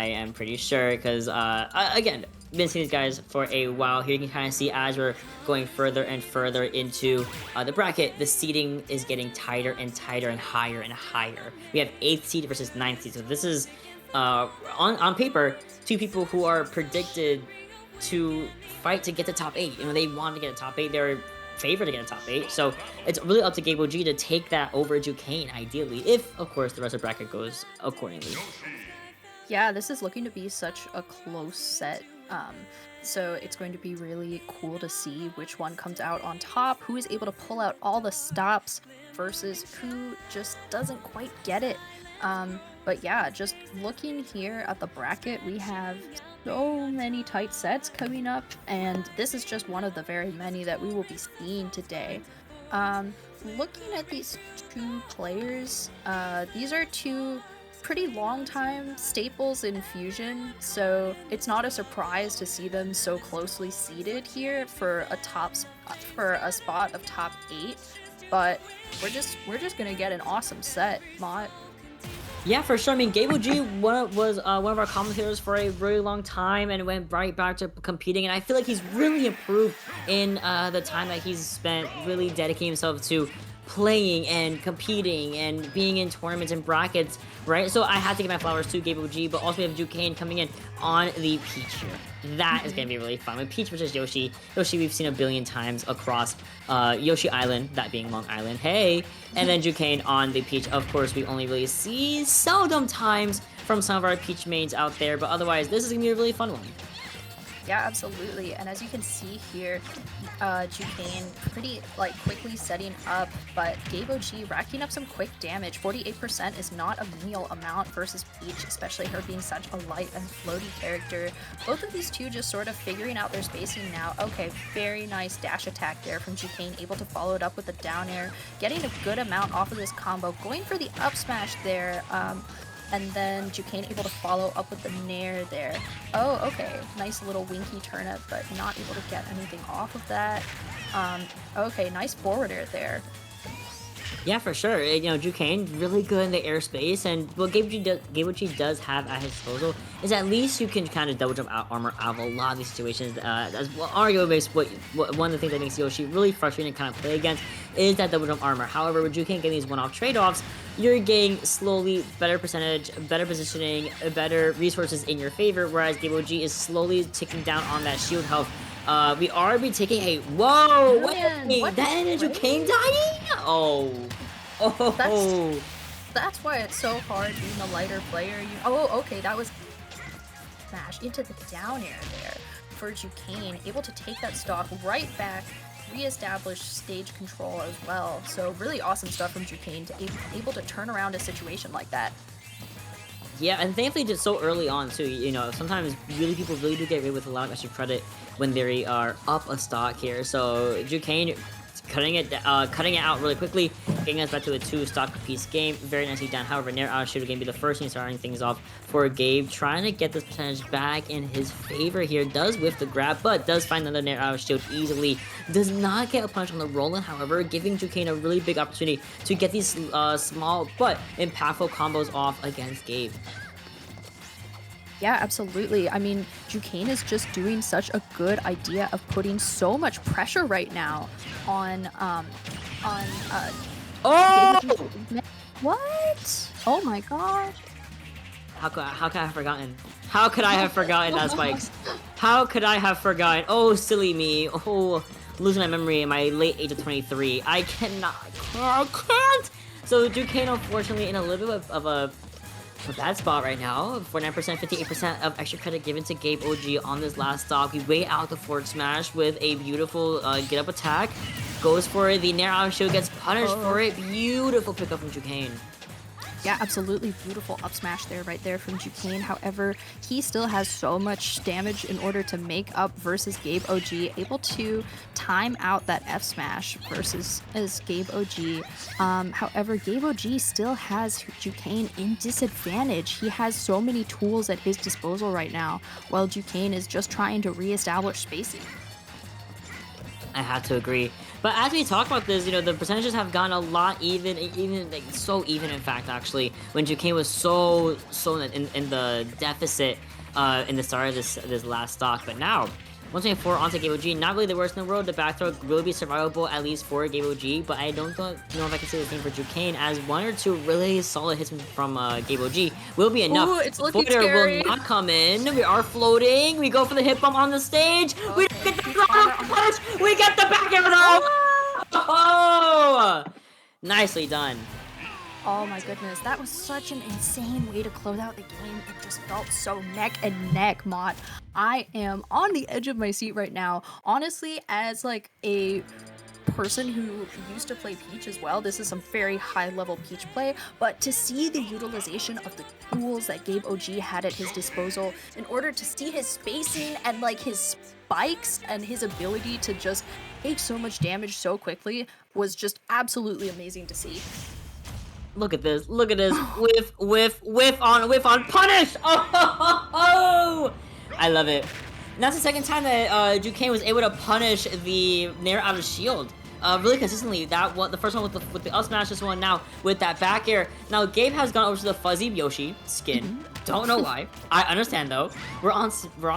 I am pretty sure, because again, been seeing these guys for a while here. You can kind of see as we're going further and further into the bracket, the seeding is getting tighter and tighter and higher and higher. We have 8th seed versus 9th seed. So this is, on paper, two people who are predicted to fight to get to top 8. You know, they want to get a top 8. They're favored to get a top 8. So it's really up to Gabeog to take that over Jukain, ideally, if, of course, the rest of the bracket goes accordingly. Yeah, this is looking to be such a close set. So it's going to be really cool to see which one comes out on top, who is able to pull out all the stops versus who just doesn't quite get it. But yeah, just looking here at the bracket, we have so many tight sets coming up, and this is just one of the very many that we will be seeing today. Looking at these two players, these are two pretty long time staples in Fusion, so it's not a surprise to see them so closely seated here for a spot of top 8. But we're just gonna get an awesome set, Mott. Yeah, for sure. I mean, Gabeog was one of our commentators for a really long time and went right back to competing. And I feel like he's really improved in the time that he's spent really dedicating himself to playing and competing and being in tournaments and brackets, right? So I had to give my flowers to Gabeog, but also we have Jukain coming in on the Peach here. That is going to be really fun. With Peach versus Yoshi. Yoshi we've seen a billion times across Yoshi Island, that being Long Island. Hey! And then Jukain on the Peach. Of course, we only really see seldom times from some of our Peach mains out there, but otherwise, this is going to be a really fun one. Yeah, absolutely. And as you can see here, Jukain pretty quickly setting up, but Gabeog racking up some quick damage. 48% is not a menial amount versus Peach, especially her being such a light and floaty character. Both of these two just sort of figuring out their spacing now. Okay, very nice dash attack there from Jukain, able to follow it up with the down air, getting a good amount off of this combo, going for the up smash there. And then Jukain able to follow up with the nair there. Oh, okay. Nice little winky turnip, but not able to get anything off of that. Okay, nice forward air Yeah, for sure. You know, Jukain really good in the airspace, and what Gabeog does have at his disposal is at least you can kind of double jump out armor out of a lot of these situations. As well, arguably, one of the things that makes Yoshi really frustrating to kind of play against is that double jump armor. However, with Jukain getting these one-off trade-offs, you're getting slowly better percentage, better positioning, better resources in your favor, whereas Gabeog is slowly ticking down on that shield health. We are taking a whoa! Wait, that ended Jukain dying? Oh. That's why it's so hard being a lighter player. Okay, that was smash into the down air there for Jukain, able to take that stock right back, reestablish stage control as well. So really awesome stuff from Jukain to able to turn around a situation like that. Yeah, and thankfully just so early on too. You know, sometimes people really do get away with a lot of extra credit when they are up a stock here. So Jukain cutting it out really quickly, getting us back to a 2-stock piece game. Very nicely done. However, Nair out should again be the first thing starting things off for Gabe, trying to get this percentage back in his favor here. Does whiff the grab, but does find another Nair out shield easily. Does not get a punch on the roll-in, however, giving Jukain a really big opportunity to get these small but impactful combos off against Gabe. Yeah, absolutely. I mean, Jukain is just doing such a good idea of putting so much pressure right now on Oh! What? Oh my god. How could I have forgotten? How could I have forgotten that spikes? How could I have forgotten? Oh, silly me. Oh, losing my memory in my late age of 23. I can't. So Jukain, unfortunately, in a little bit of a bad spot right now. 49%, 58% of extra credit given to Gabeog on this last stock. We wait out the forward smash with a beautiful get up attack. Goes for it. The Nair out shield gets punished for it. Beautiful pickup from Jukain. Yeah, absolutely beautiful up smash there, right there from Jukain. However, he still has so much damage in order to make up versus Gabeog, able to time out that F smash versus Gabeog. However, Gabeog still has Jukain in disadvantage. He has so many tools at his disposal right now, while Jukain is just trying to reestablish spacing. I have to agree. But as we talk about this, the percentages have gone a lot even like so even in fact actually when Jukain was so in the deficit in the start of this last stock. But now 124 onto Gabeog, not really the worst in the world. The back throw will be survivable at least for Gabeog, but I don't know if I can say the same for Jukain, as one or two really solid hits from Gabeog will be enough. Ooh, it's looking Floater scary. will not come in. We are floating. We go for the hit bump on the stage. We Okay, get the he's drop on the- punch. We get the back air though. Oh, nicely done. Oh my goodness, that was such an insane way to close out the game. It just felt so neck and neck, Mott. I am on the edge of my seat right now. Honestly, as like a person who used to play Peach as well, this is some very high level Peach play, but to see the utilization of the tools that Gabeog had at his disposal in order to see his spacing and like his spikes and his ability to just take so much damage so quickly was just absolutely amazing to see. Look at this. Look at this. Whiff on punish. Oh, I love it. And that's the second time that Jukain was able to punish the Nair out of shield. Really consistently. The first one with the up smash, this one now with that back air. Now Gabe has gone over to the fuzzy Yoshi skin. Don't know why. I understand though. We're on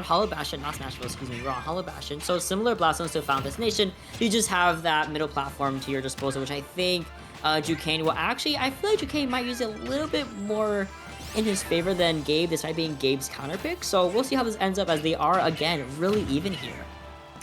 Hollow Bastion, not Smashville, excuse me. We're on Hollow Bastion. So similar blast zones to Final Destination. You just have that middle platform to your disposal, which I think Jukain will actually, I feel like Jukain might use it a little bit more in his favor than Gabe, despite being Gabe's counter pick. So we'll see how this ends up, as they are, again, really even here.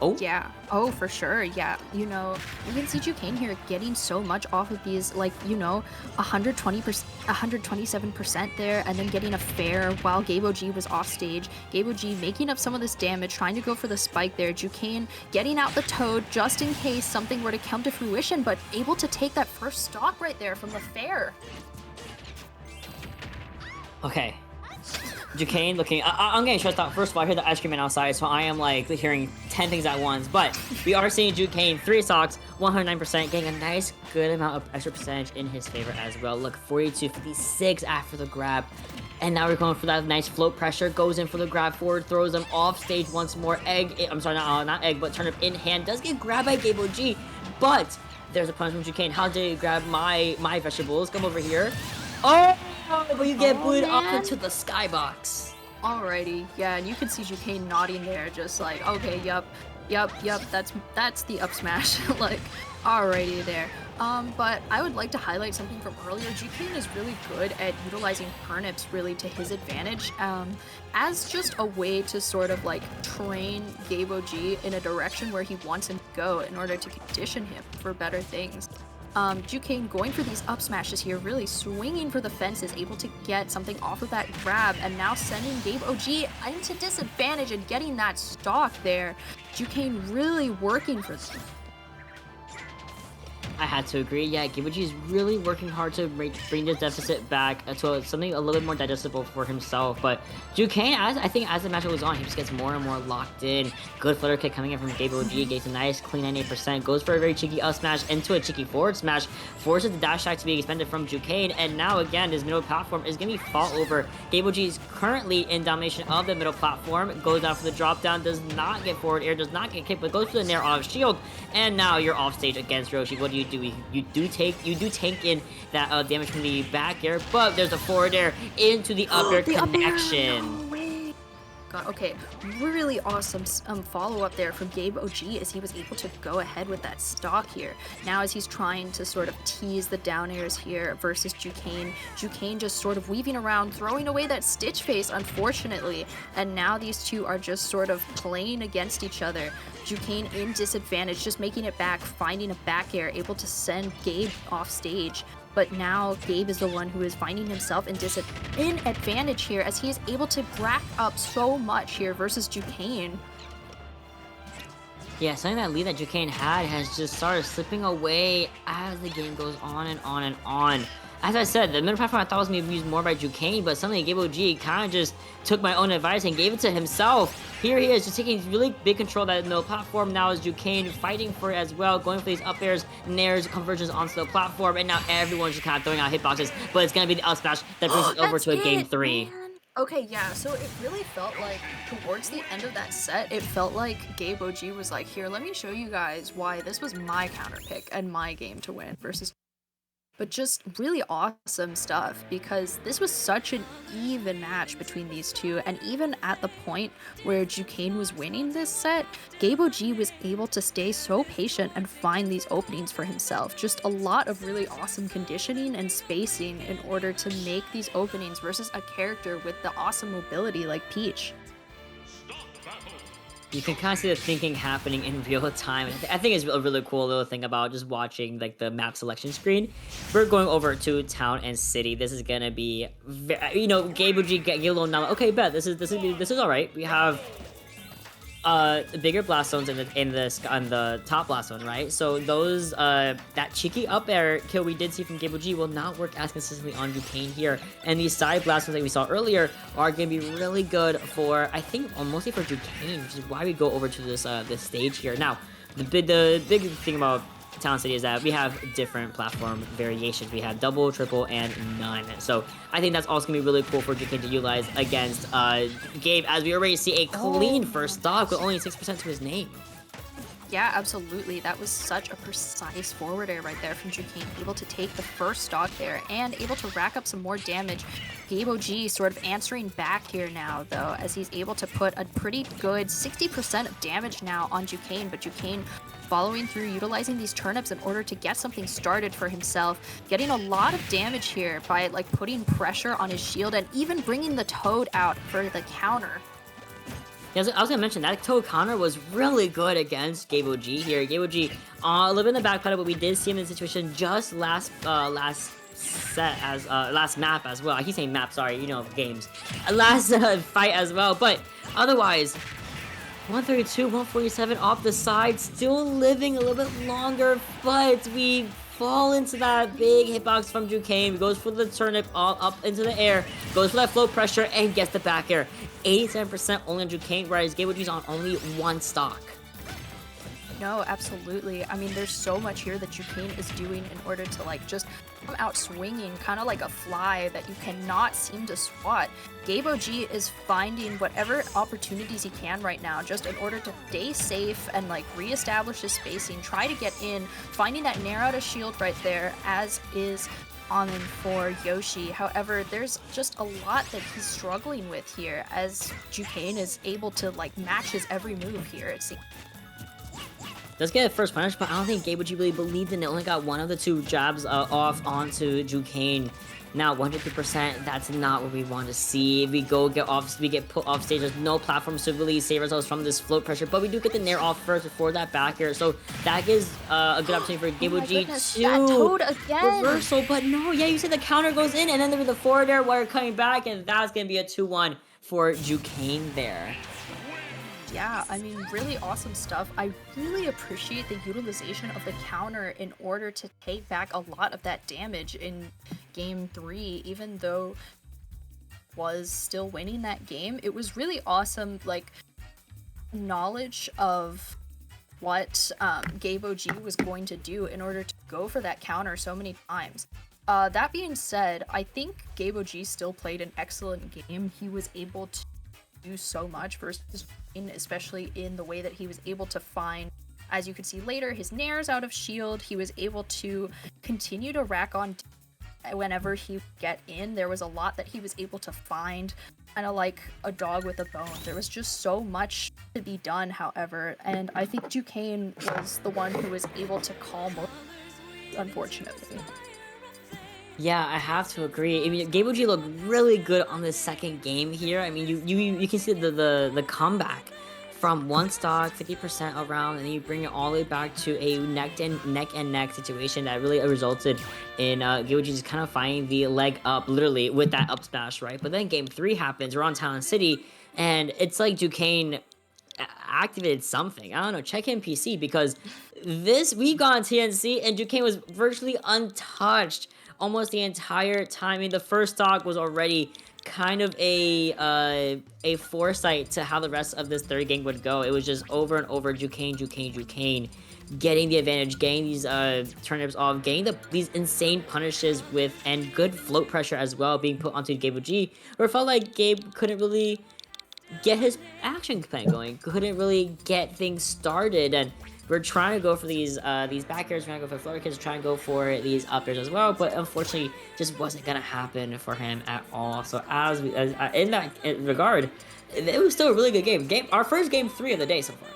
Oh. Yeah. Oh, for sure. Yeah. You can see Jukain here getting so much off of these, like, 120%, 127% there, and then getting a fair while Gabeog was off stage. Gabeog making up some of this damage, trying to go for the spike there. Jukain getting out the toad just in case something were to come to fruition, but able to take that first stock right there from the fair. Okay. Jukain looking, I'm getting stressed out. First of all, I hear the ice cream man outside, so I am like hearing 10 things at once. But we are seeing Jukain 3 stocks, 109%, getting a nice good amount of extra percentage in his favor as well. Look, 42-56 after the grab. And now we're going for that nice float pressure. Goes in for the grab forward, throws them off stage once more. I'm sorry, not egg, but turnip in hand. Does get grabbed by Gabeog, but there's a punch from Jukain. How did he grab my vegetables? Come over here. Oh, but you get booted up into the skybox. Alrighty, yeah, and you can see Jukain nodding there, just like, okay, yup, that's the up smash. Like, alrighty there. But I would like to highlight something from earlier. Jukain is really good at utilizing turnips really to his advantage, as just a way to sort of like train Gabeog in a direction where he wants him to go in order to condition him for better things. Jukain going for these up smashes here, really swinging for the fences, able to get something off of that grab, and now sending Gabeog into disadvantage and getting that stock there. Jukain really working for them. I had to agree. Yeah, Gabeog is really working hard to bring this deficit back to something a little bit more digestible for himself. But Jukain, I think as the match goes on, he just gets more and more locked in. Good flutter kick coming in from Gabeog. Gets a nice clean 98%. Goes for a very cheeky up smash into a cheeky forward smash. Forces the dash attack to be expended from Jukain. And now again, his middle platform is going to be fought over. Gabeog is currently in domination of the middle platform. Goes down for the drop down. Does not get forward air. Does not get kicked, but goes for the Nair out of shield. And now you're off stage against Yoshi. What do? You do tank in that damage from the back air, but there's a forward air into the up air connection. God, okay, really awesome follow-up there from Gabeog as he was able to go ahead with that stock here. Now as he's trying to sort of tease the down airs here versus Jukain. Jukain just sort of weaving around, throwing away that Stitch face, unfortunately. And now these two are just sort of playing against each other. Jukain in disadvantage, just making it back, finding a back air, able to send Gabe off stage. But now Gabe is the one who is finding himself in advantage here, as he is able to rack up so much here versus Jukain. Yeah, something that lead that Jukain had has just started slipping away as the game goes on and on and on. As I said, the middle platform I thought was going to be used more by Jukain, but suddenly Gabeog kind of just took my own advice and gave it to himself. Here he is, just taking really big control of that middle platform. Now is Jukain fighting for it as well, going for these up airs, nairs, conversions onto the platform, and now everyone's just kind of throwing out hitboxes, but it's going to be the up smash that brings it over to a game 3. Man. Okay, yeah, so it really felt like towards the end of that set, it felt like Gabeog was like, here, let me show you guys why this was my counter pick and my game to win versus but just really awesome stuff because this was such an even match between these two. And even at the point where Jukain was winning this set, Gabeog was able to stay so patient and find these openings for himself. Just a lot of really awesome conditioning and spacing in order to make these openings versus a character with the awesome mobility like Peach. You can kind of see the thinking happening in real time. And I think it's a really cool little thing about just watching like the map selection screen. We're going over to town and city. This is gonna be, Gabuji get a little numb. Okay, bet this is all right. We have bigger blast zones on the top blast zone, right? So those that cheeky up air kill we did see from Gabeog will not work as consistently on Jukain here. And these side blast zones that we saw earlier are gonna be really good for, I think, mostly for Jukain, which is why we go over to this stage here. Now, the big thing about Town City is that we have different platform variations. We have double, triple, and none. So I think that's also gonna be really cool for Jukain to utilize against Gabe, as we already see a clean Oh, first stock with only 6% to his name. yeah, absolutely. That was such a precise forward air right there from Jukain, able to take the first stock there and able to rack up some more damage. Gabeog sort of answering back here now, though, as he's able to put a pretty good 60% of damage now on Jukain, but Jukain following through, utilizing these turnips in order to get something started for himself, getting a lot of damage here by like putting pressure on his shield and even bringing the Toad out for the counter. Yeah, I was gonna mention that Toad Connor was really good against Gabeog here. Gabeog a little bit in the back pedal, but we did see him in the situation just last set as last map as well. I keep saying map, sorry, games. Last fight as well, but otherwise 132, 147 off the side, still living a little bit longer, but we fall into that big hitbox from Jukain. Goes for the turnip all up into the air, goes for that flow pressure, and gets the back air. 87% only on Jukain, whereas Gabeog's on only one stock. No, absolutely. I mean, there's so much here that Jukain is doing in order to like just come out swinging, kind of like a fly that you cannot seem to swat. Gabeog is finding whatever opportunities he can right now, just in order to stay safe and like reestablish his spacing, try to get in, finding that nair out of shield right there, as is on for Yoshi. However, there's just a lot that he's struggling with here, as Jukain is able to like match his every move here, it seems. Does get a first punish, but I don't think Gabeog really believed in it. Only got one of the two jabs off onto Jukain. Now 150%, that's not what we want to see. We get put off stage. There's no platforms to really save ourselves from this float pressure, but we do get the nair off first before that back air. So that gives a good opportunity for Oh my Gabeog goodness, that to Toad again! reversal. But no, yeah, you said the counter goes in, and then there was the forward air while coming back, and that's gonna be a 2-1 for Jukain there. Yeah, I mean, really awesome stuff. I really appreciate the utilization of the counter in order to take back a lot of that damage in game 3, even though was still winning that game. It was really awesome, like, knowledge of what Gabeog was going to do in order to go for that counter so many times. That being said, I think Gabeog still played an excellent game. He was able to do so much versus Jane, especially in the way that he was able to find, as you could see later, his nairs out of shield. He was able to continue to rack on whenever he would get in. There was a lot that he was able to find, kind of like a dog with a bone. There was just so much to be done, however, and I think Jukain was the one who was able to call most, unfortunately. Yeah, I have to agree. I mean, Gabeog looked really good on the second game here. I mean, you can see the comeback from one stock, 50% around, and then you bring it all the way back to a neck and neck situation that really resulted in Gabeog just kind of finding the leg up, literally with that up smash, right? But then game 3 happens. We're on Talon City, and it's like Jukain activated something. I don't know. Check in PC, because we got on TNC and Jukain was virtually untouched almost the entire time. I mean, the first stock was already kind of a foresight to how the rest of this third game would go. It was just over and over Jukain, getting the advantage, getting these turnips off, getting these insane punishes with and good float pressure as well being put onto Gabeog, where it felt like Gabe couldn't really get his action plan going, couldn't really get things started, and we're trying to go for these back airs, trying to go for floor kicks, trying to go for these up airs as well, but unfortunately just wasn't gonna happen for him at all. So in that regard, it was still a really good game. Our first game 3 of the day so far.